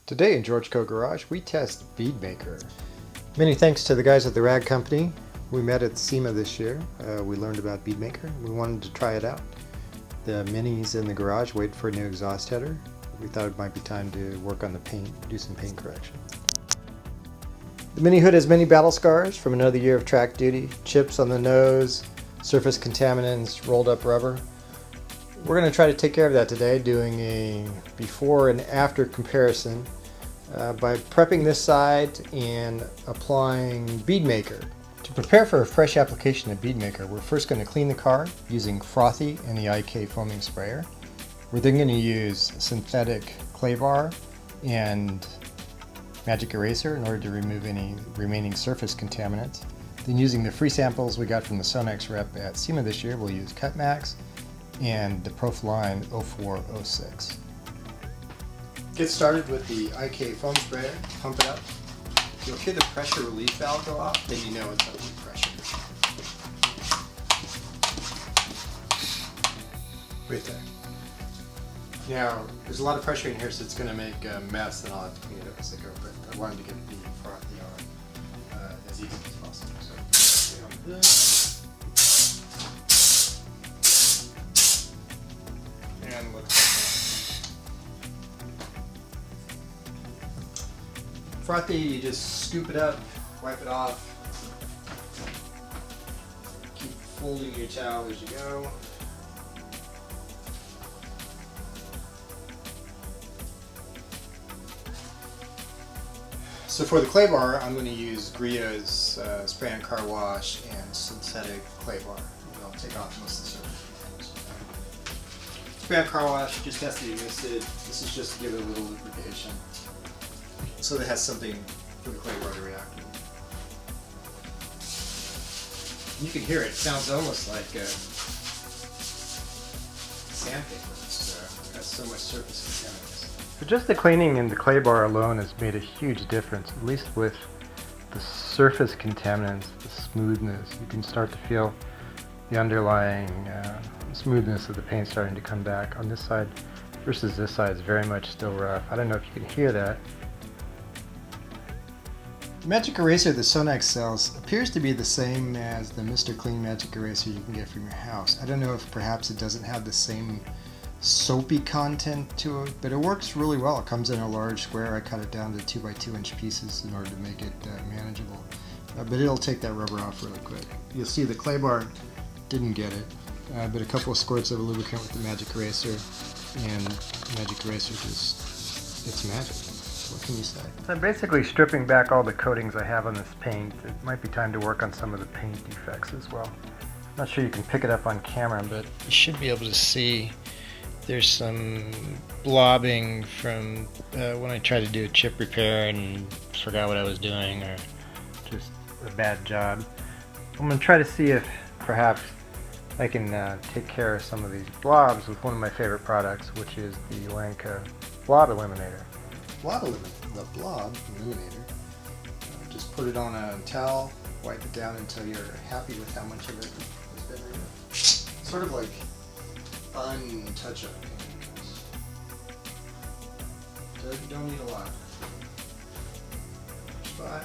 Today in GeorgeCo Garage, we test Bead Maker. Many thanks to the guys at the Rag Company. We met at SEMA this year. We learned about Bead Maker. We wanted to try it out. The Mini's in the garage waiting for a new exhaust header. We thought it might be time to work on the paint, do some paint correction. The Mini hood has many battle scars from another year of track duty, chips on the nose, surface contaminants, rolled up rubber. We're going to try to take care of that today, doing a before and after comparison by prepping this side and applying Bead Maker. To prepare for a fresh application of Bead Maker, we're first going to clean the car using Frothy and the IK foaming sprayer. We're then going to use synthetic clay bar and magic eraser in order to remove any remaining surface contaminants. Then, using the free samples we got from the Sonex rep at SEMA this year, we'll use Cut Max and the Profiline 0406. Get started with the IK foam sprayer, pump it up. You'll hear the pressure relief valve go off, then you know it's at low pressure. Right there. Now, there's a lot of pressure in here, so it's going to make a mess, and I'll have to clean it up as I go, but I wanted to get the frothy on as even as possible. So, on this. And let's frothy, you just scoop it up, wipe it off, keep folding your towel as you go. So for the clay bar, I'm going to use Griot's spray and car wash and synthetic clay bar. And I'll take off most of the surface. Spray and car wash just has to be misted. This is just to give it a little lubrication, so that it has something for the clay bar to react with. You can hear it. It sounds almost like sandpaper. It has so much surface contaminants. So just the cleaning in the clay bar alone has made a huge difference, at least with the surface contaminants, the smoothness. You can start to feel the underlying smoothness of the paint starting to come back on this side versus this side is very much still rough. I don't know if you can hear that. The magic eraser the Sonex sells appears to be the same as the Mr. Clean magic eraser you can get from your house. I don't know if perhaps it doesn't have the same soapy content to it, but it works really well. It comes in a large square. I cut it down to 2x2 inch pieces in order to make it manageable. But it'll take that rubber off really quick. You'll see the clay bar didn't get it, but a couple of squirts of a lubricant with the magic eraser, and magic eraser just, it's magic. What can you say? So I'm basically stripping back all the coatings I have on this paint. It might be time to work on some of the paint defects as well. I'm not sure you can pick it up on camera, but you should be able to see there's some blobbing from when I tried to do a chip repair and forgot what I was doing, or just a bad job. I'm going to try to see if perhaps I can take care of some of these blobs with one of my favorite products, which is the Gelinas Blob Eliminator. The blob eliminator. Just put it on a towel, wipe it down until you're happy with how much of it has been removed. Sort of like untouch-up paint. Don't need a lot. But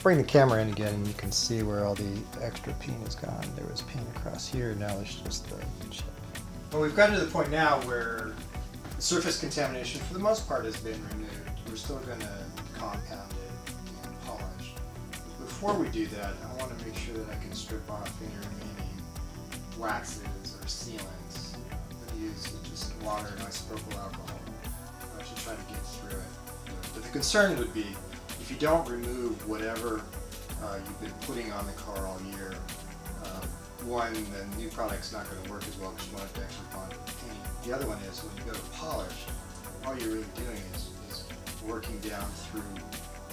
bring the camera in again, and you can see where all the extra paint is gone. There was paint across here. Now there's just the chip. Well, we've gotten to the point now where the surface contamination, for the most part, has been removed. We're still going to compound it and polish. But before we do that, I want to make sure that I can strip off any remaining waxes or sealants. I'm going to use just water and isopropyl alcohol. I should try to get through it. But the concern would be, if you don't remove whatever you've been putting on the car all year, one, the new product's not going to work as well because you want it to actually bond with the paint. The other one is, when you go to polish, all you're really doing is working down through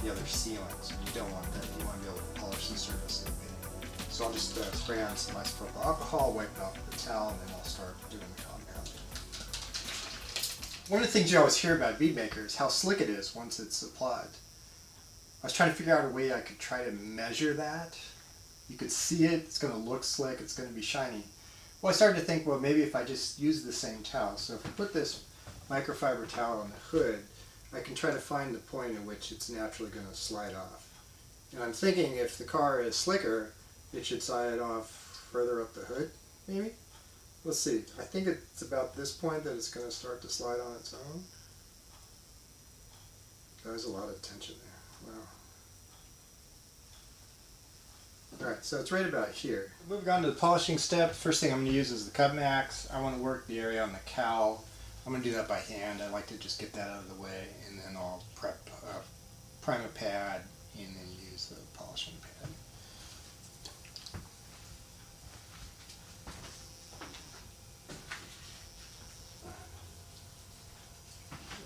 the other sealants. You don't want that. You want to be able to polish the surface of the paint. So I'll just spray on some isopropyl alcohol, wipe it off with the towel, and then I'll start doing the compound. One of the things you always hear about Bead Maker is how slick it is once it's applied. I was trying to figure out a way I could try to measure that. You could see it, it's going to look slick, it's going to be shiny. Well, I started to think, well, maybe if I just use the same towel. So if I put this microfiber towel on the hood, I can try to find the point at which it's naturally going to slide off. And I'm thinking if the car is slicker, it should slide off further up the hood, maybe? Let's see. I think it's about this point that it's going to start to slide on its own. There's a lot of tension there. Wow. Alright, so it's right about here. Moving on to the polishing step, first thing I'm going to use is the Cut Max. I want to work the area on the cowl. I'm going to do that by hand. I like to just get that out of the way, and then I'll prime a pad and then use the polishing pad.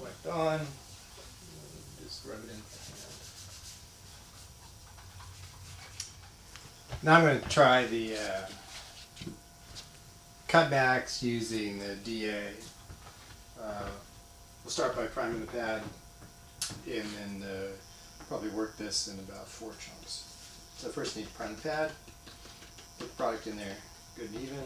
Wiped on, just rub it in with the hand. Now I'm going to try the Cut Max using the DA. We'll start by priming the pad and then probably work this in about 4 chunks. So first need to prime the pad, put the product in there good and even.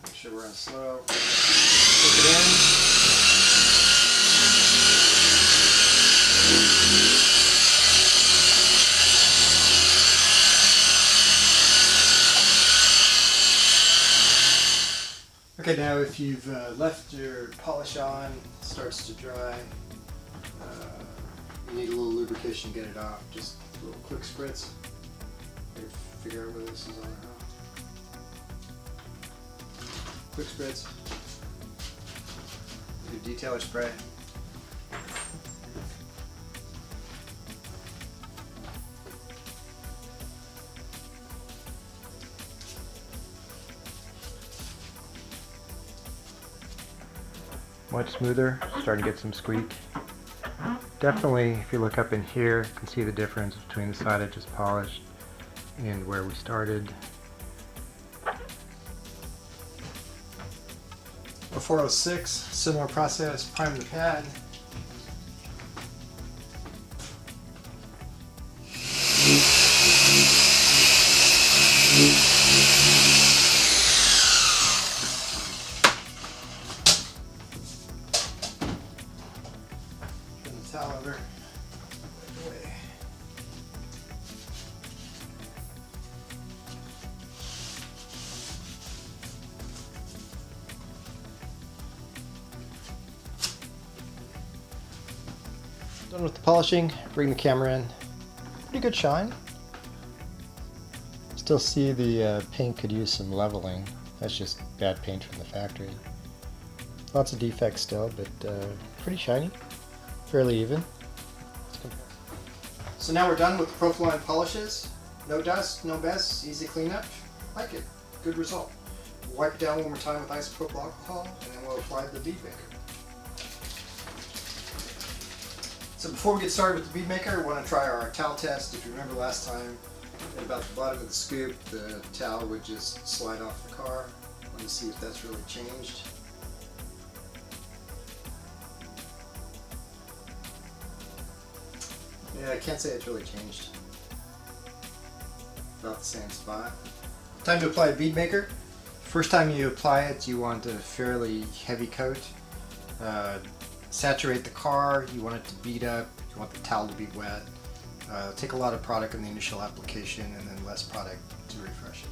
Make sure we're on slow. Work it in. Okay, now if you've left your polish on, it starts to dry, you need a little lubrication to get it off. Just a little quick spritz. Figure out where this is on or not. Quick spritz. Do detailer spray. Much smoother, starting to get some squeak. Definitely, if you look up in here, you can see the difference between the side I just polished and where we started. A 406, similar process, prime the pad. Towel over. Away. Done with the polishing, bring the camera in. Pretty good shine. Still see the paint could use some leveling. That's just bad paint from the factory. Lots of defects still, but pretty shiny. Fairly even. So now we're done with the Profiline polishes. No dust, no mess, easy cleanup. Like it. Good result. We'll wipe it down one more time with isopropyl alcohol and then we'll apply the bead maker. So before we get started with the bead maker, we want to try our towel test. If you remember last time, at about the bottom of the scoop, the towel would just slide off the car. I want to see if that's really changed. Yeah, I can't say it's really changed. About the same spot. Time to apply a bead maker. First time you apply it, you want a fairly heavy coat. Saturate the car, you want it to bead up, you want the towel to be wet. Take a lot of product in the initial application and then less product to refresh it.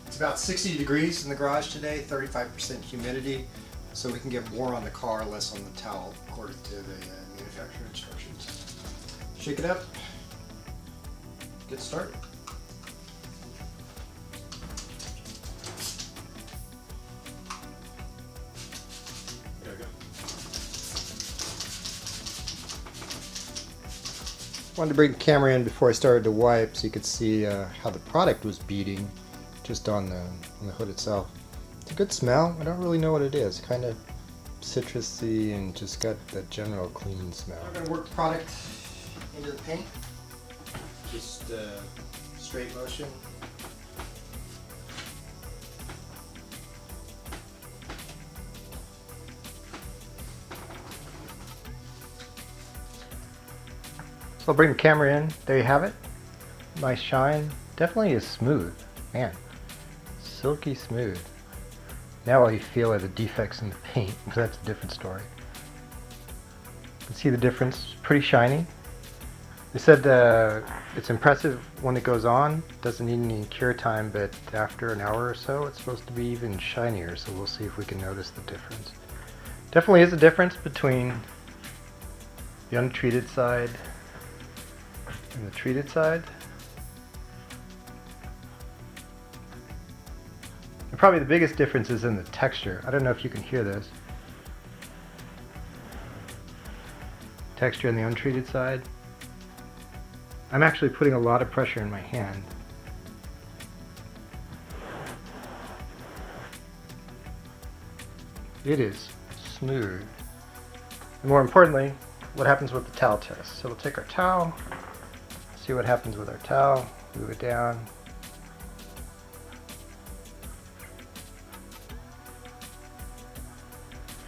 It's about 60 degrees in the garage today, 35% humidity, so we can get more on the car, less on the towel, according to the manufacturer instructions. Shake it up, get started. There we go. Wanted to bring the camera in before I started to wipe so you could see how the product was beading just on the hood itself. It's a good smell. I don't really know what it is. Kind of citrusy and just got that general clean smell. I'm going to work the product into the paint. Just straight motion. So I'll bring the camera in. There you have it. nice shine. Definitely is smooth. Man, silky smooth. Now all you feel are the defects in the paint, but that's a different story. You can see the difference, pretty shiny. They said it's impressive when it goes on, doesn't need any cure time, but after an hour or so it's supposed to be even shinier, so we'll see if we can notice the difference. Definitely is a difference between the untreated side and the treated side. And probably the biggest difference is in the texture. I don't know if you can hear this. Texture on the untreated side. I'm actually putting a lot of pressure in my hand. It is smooth. And more importantly, what happens with the towel test. So we'll take our towel, see what happens with our towel, move it down.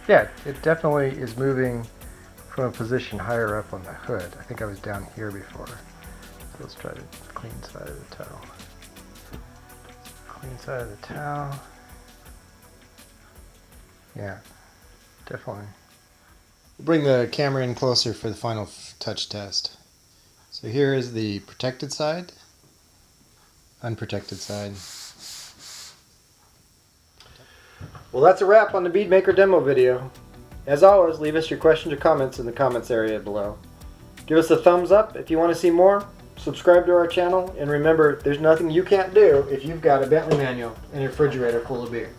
Yeah, it definitely is moving from a position higher up on the hood. I think I was down here before. So let's try the clean side of the towel. Clean side of the towel. Yeah, definitely. Bring the camera in closer for the final touch test. So here is the protected side, unprotected side. Well, that's a wrap on the Bead Maker demo video. As always, leave us your questions or comments in the comments area below. Give us a thumbs up if you want to see more. Subscribe to our channel, and remember, there's nothing you can't do if you've got a Bentley manual and a refrigerator full of beer.